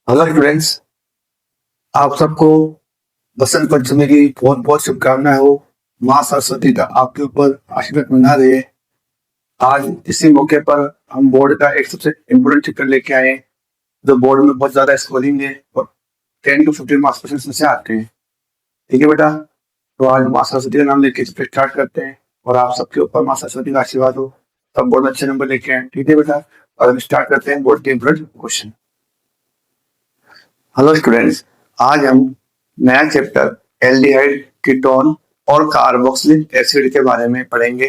Hello friends, आप सबको बसंत पंचमी की बहुत बहुत शुभकामनाएं हो। माँ सरस्वती का आपके ऊपर आशीर्वाद बना रहे हैं। आज इसी मौके पर हम बोर्ड का एक सबसे इम्पोर्टेंट चैप्टर लेके आए हैं, जो बोर्ड में बहुत ज्यादा स्कोरिंग है और 10 to 15 मार्क्स क्वेश्चन से आते हैं। ठीक है बेटा, तो आज माँ सरस्वती का नाम लेके चैप्टर स्टार्ट करते हैं और आप सबके ऊपर माँ सरस्वती का आशीर्वाद हो, सब बोर्ड में अच्छे नंबर लेके आए। ठीक है बेटा, और हम स्टार्ट करते हैं बोर्ड के इम्पोर्टेंट क्वेश्चन। हेलो स्टूडेंट्स, आज हम नया चैप्टर एल्डिहाइड, कीटोन और कार्बोक्सिलिक एसिड के बारे में पढ़ेंगे।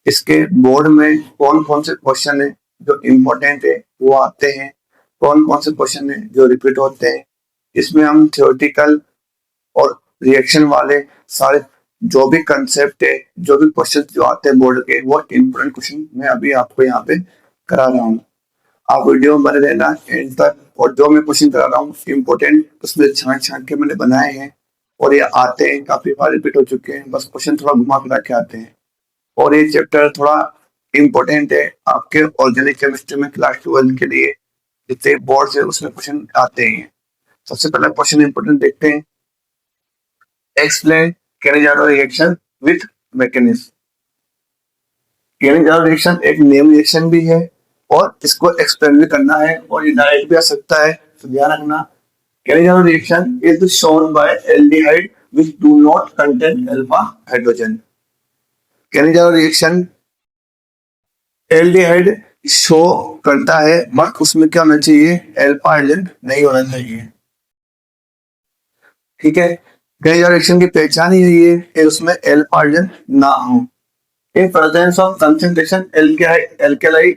इसके बोर्ड में कौन कौन से क्वेश्चन है जो इम्पोर्टेंट है वो आते हैं, कौन कौन से क्वेश्चन है जो रिपीट होते हैं। इसमें हम थ्योरेटिकल और रिएक्शन वाले सारे जो भी कंसेप्ट है, जो भी क्वेश्चन जो आते हैं बोर्ड के, वो इम्पोर्टेंट क्वेश्चन मैं अभी आपको यहाँ पे करा रहा हूँ। आप वीडियो में बने रहना एंड तक, और जो मैं क्वेश्चन करा रहा हूँ इम्पोर्टेंट उसमें छांट छांट के मैंने बनाए हैं और ये आते हैं, काफी बार रिपीट हो चुके हैं, बस क्वेश्चन थोड़ा घुमा फिरा के आते हैं। और ये चैप्टर थोड़ा इम्पोर्टेंट है आपके ऑर्गेनिक केमिस्ट्री में क्लास 12 के लिए, जितने बोर्ड से उसमें क्वेश्चन आते हैं। सबसे पहला क्वेश्चन इम्पोर्टेंट देखते हैं। Explain Cannizzaro reaction with mechanism. Cannizzaro reaction एक नेम रिएक्शन भी है और इसको एक्सप्लेन भी करना है और ये डायरेक्ट भी आ सकता है, तो ध्यान रखना। Cannizzaro reaction is shown by aldehyde which do not contain alpha hydrogen. Cannizzaro reaction aldehyde show करता है, बट उसमें क्या होना चाहिए, अल्फा हाइड्रोजन नहीं होना चाहिए। ठीक है, कैनेजारो रिएक्शन की पहचान ही यही है कि उसमें अल्फा हाइड्रोजन ना हो। In presence of concentration alkali,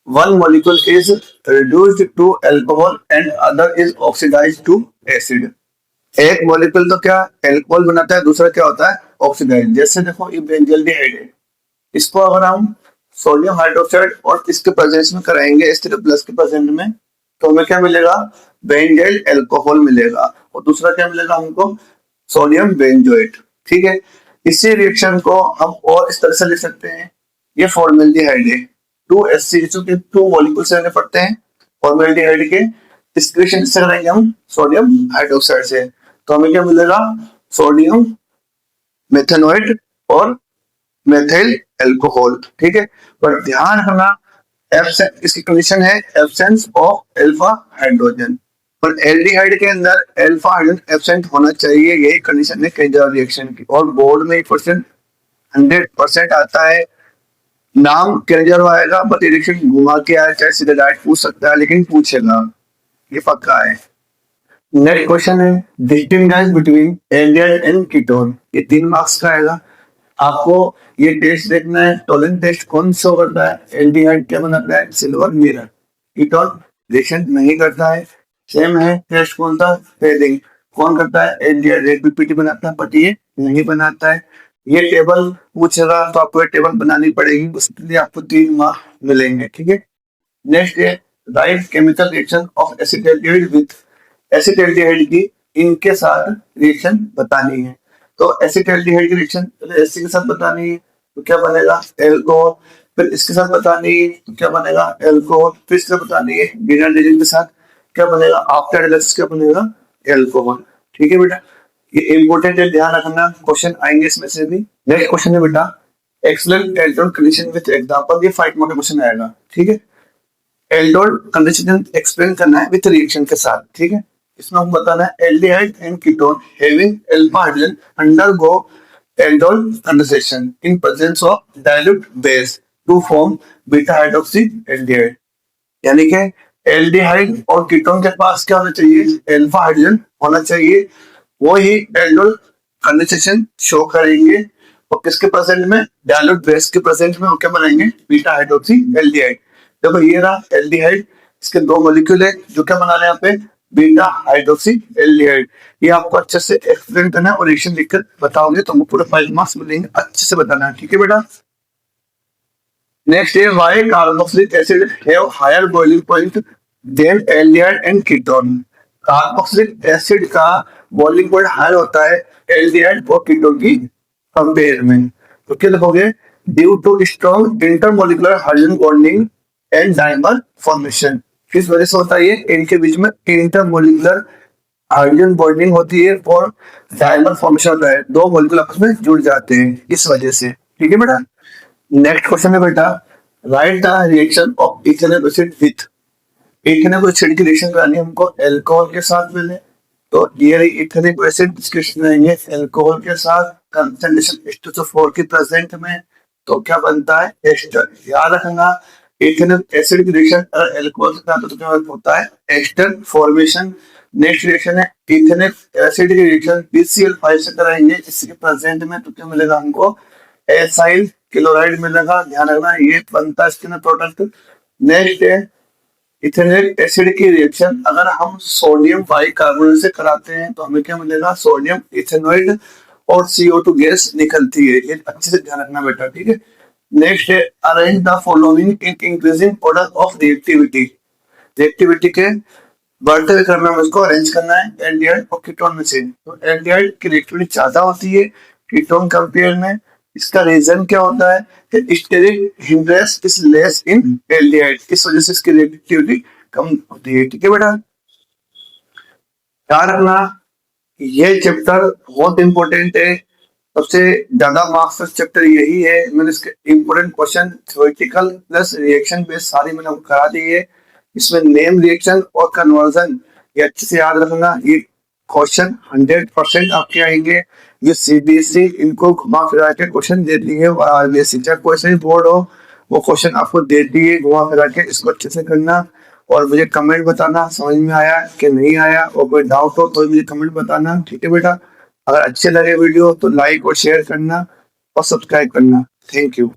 one molecule is reduced to alcohol and other is oxidized to acid. एक मॉलिक्यूल तो क्या एल्कोहल बनाता है, दूसरा क्या होता है ऑक्सीडाइज। जैसे देखो ये बेंजल्डिहाइड है, इसको अगर हम सोडियम हाइड्रोक्साइड और इसके प्रेजेंस में कराएंगे H3+ के प्रेजेंट में, तो हमें क्या मिलेगा, बेंजाइल एल्कोहल मिलेगा, और दूसरा क्या मिलेगा हमको, सोडियम बेंजोएट। ठीक है, इसी रिएक्शन को हम और इस तरह से लिख सकते हैं। ये फॉर्मेल्डिहाइड है, 2HCHO के 2 मॉलिक्यूल्स रहने पड़ते हैं फॉर्मेल्डिहाइड के। इसके रिएक्शन से करेंगे हम सोडियम हाइड्रोक्साइड से, तो हमें क्या मिलेगा, सोडियम मेथेनोएट और मेथिल अल्कोहल। ठीक है, पर ध्यान रखना इसकी कंडीशन है एब्सेंस ऑफ अल्फा हाइड्रोजन, पर एल्डिहाइड के अंदर अल्फा हाइड्रोजन एब्सेंट होना चाहिए, यही कंडीशन है कैनेजारो रिएक्शन की। और बोर्ड में 100% आता है, नाम कैनेजारो आएगा, बट रिएक्शन घुमा के आया, चाहे सीधे डायरेक्ट पूछ सकता है, लेकिन पूछेगा, ये पक्का है। नेक्स्ट क्वेश्चन है distinguish between aldehyde and ketone. ये 3 मार्क्स का आएगा। आपको ये टेस्ट देखना है, टोलन टेस्ट कौन शो करता है, एल्डिहाइड क्या बनाता है, सिल्वर मिरर। कीटोन रिएक्शन नहीं करता है। सेम है टेस्ट कौन सा, पेयरिंग कौन करता है, एल्डिहाइड रेड पीपीटी बनाता है, बट ये नहीं बनाता है। ये टेबल पूछेगा तो आपको ये टेबल बनानी पड़ेगी, उसके लिए आपको 3 मार्क्स मिलेंगे। ठीक है, नेक्स्ट है right chemical reaction of acetaldehyde with acetaldehyde की इनके साथ रिएक्शन बतानी है। तो एसिटाल्डिहाइड की रिएक्शन पहले एसिड के साथ बतानी है, तो क्या बनेगा, अल्कोहल। फिर इसके साथ बतानी है, तो क्या बनेगा, अल्कोहल। फिर इसके साथ बतानी है बिना रिएजेंट के साथ, क्या बनेगा, आफ्टर डायलिसिस क्या बनेगा, अल्कोहल। ठीक है बेटा, ये इंपॉर्टेंट है, ध्यान रखना, क्वेश्चन आएंगे इसमें से भी। नेक्स्ट क्वेश्चन है बेटा excellent aldol condition with example. ये 5 मार्क का क्वेश्चन आएगा। ठीक है, एल्डोल कंडीशन एक्सप्लेन करना है विद रिएक्शन के साथ। ठीक है, इसमें हम बताना है aldehyde and ketone having alpha hydrogen undergo aldol condensation in presence of dilute base to form beta hydroxy aldehyde. यानी कि एल्डिहाइड और कीटोन के पास क्या होना चाहिए, अल्फा हाइड्रोजन होना चाहिए, वो ही एल्डोल कंडेंसेशन शो करेंगे, और किसके प्रेजेंट में, डाइल्यूट बेस के प्रेजेंट में वो क्या बनाएंगे, बीटा हाइड्रोक्सी एल्डिहाइड। देखो ये रहा एल्डिहाइड, इसके 2 मॉलिक्यूल है जो क्या बना रहे हैं यहाँ पे, बीटा हाइड्रोक्सी एल्डिहाइड। ये आपको अच्छे से एक्सप्लेन करना है और रिएक्शन लिखकर बताओगे तो पूरे 5 मार्क्स मिलेंगे, अच्छे से बताना है। ठीक है बेटा, नेक्स्ट है why carboxylic acid have higher boiling point than aldehyde and ketone. Carboxylic acid का बॉइलिंग पॉइंट हायर होता है एल्डिहाइड और कीटोन की कंपेयर में। तो क्या लिखोगे, due to strong intermolecular hydrogen bonding and dimer formation. किस वजह से होता है ये? इनके बीच में इंटरमोलिकुलर हाइड्रोजन बॉन्डिंग होती है और डायमर फॉर्मेशन होता है, दो मॉलिक्यूल आपस में जुड़ जाते हैं इस वजह से। ठीक है बेटा। नेक्स्ट क्वेश्चन है बेटा, right the reaction of ethanol acid with. Ethanol acid की रिएक्शन करानी है हमको अल्कोहल के साथ पहले, तो ये रही इथेनिक एसिड, इसकी रिएक्शन रहेंगे अल्कोहल के साथ, कंसंट्रेशन H2SO4 की प्रेजेंट में, तो क्या बनता है? एस्टर। याद रखना इथेनिक एसिड की रिएक्शन अगर अल्कोहल के साथ तो क्या होता है? Ester formation. नेक्स्ट रिएक्शन है इथेनिक एसिड की रिएक्शन PCl5 से कराएंगे, इसके प्रेजेंट में तो क्या मिलेगा हमको? एसाइल क्लोराइड मिलेगा। ध्यान रखना ये बनता है इसके प्रोडक्ट। नेक्स्ट है इथेनिक एसिड की रिएक्शन अगर हम सोडियम बाइकार्बोनेट से कराते हैं तो हमें क्या मिलेगा? सोडियम इथेनॉइड और CO2 गैस निकलती है। ये अच्छे से ध्यान रखना बेटा। ठीक है। नेक्स्ट है arrange the following in increasing order of reactivity. Reactivity के बढ़ते हुए क्रम में हम इसको अरेंज करना है एल्डिहाइड और कीटोन में से। तो एल्डिहाइड की रिएक्टिविटी ज्यादा होती है कीटोन कंपेयर में। इसका रीजन क्या होता है कि steric hindrance is less in aldehyde, इस वजह से इसकी रिएक्टिविटी कम होती है। ठीक है बेटा। याद रखना ये चैप्टर बहुत इंपॉर्टेंट है, सबसे ज्यादा मार्क्स चैप्टर यही है। मैंने इसके important question theoretical plus reaction based सारी मैंने आपको करा दी है। इसमें नेम रिएक्शन और कन्वर्जन ये अच्छे से याद रखना। ये क्वेश्चन 100% आपके आएंगे। ये CBSE इनको घुमा फिरा के क्वेश्चन देती है और RBSE चाहे कोई सा भी बोर्ड हो वो क्वेश्चन आपको देती है घुमा फिरा के। इसको अच्छे से करना और मुझे कमेंट बताना समझ में आया कि नहीं आया, और कोई डाउट हो तो मुझे कमेंट बताना। ठीक है बेटा। अगर अच्छे लगे वीडियो तो लाइक और शेयर करना और सब्सक्राइब करना। Thank you.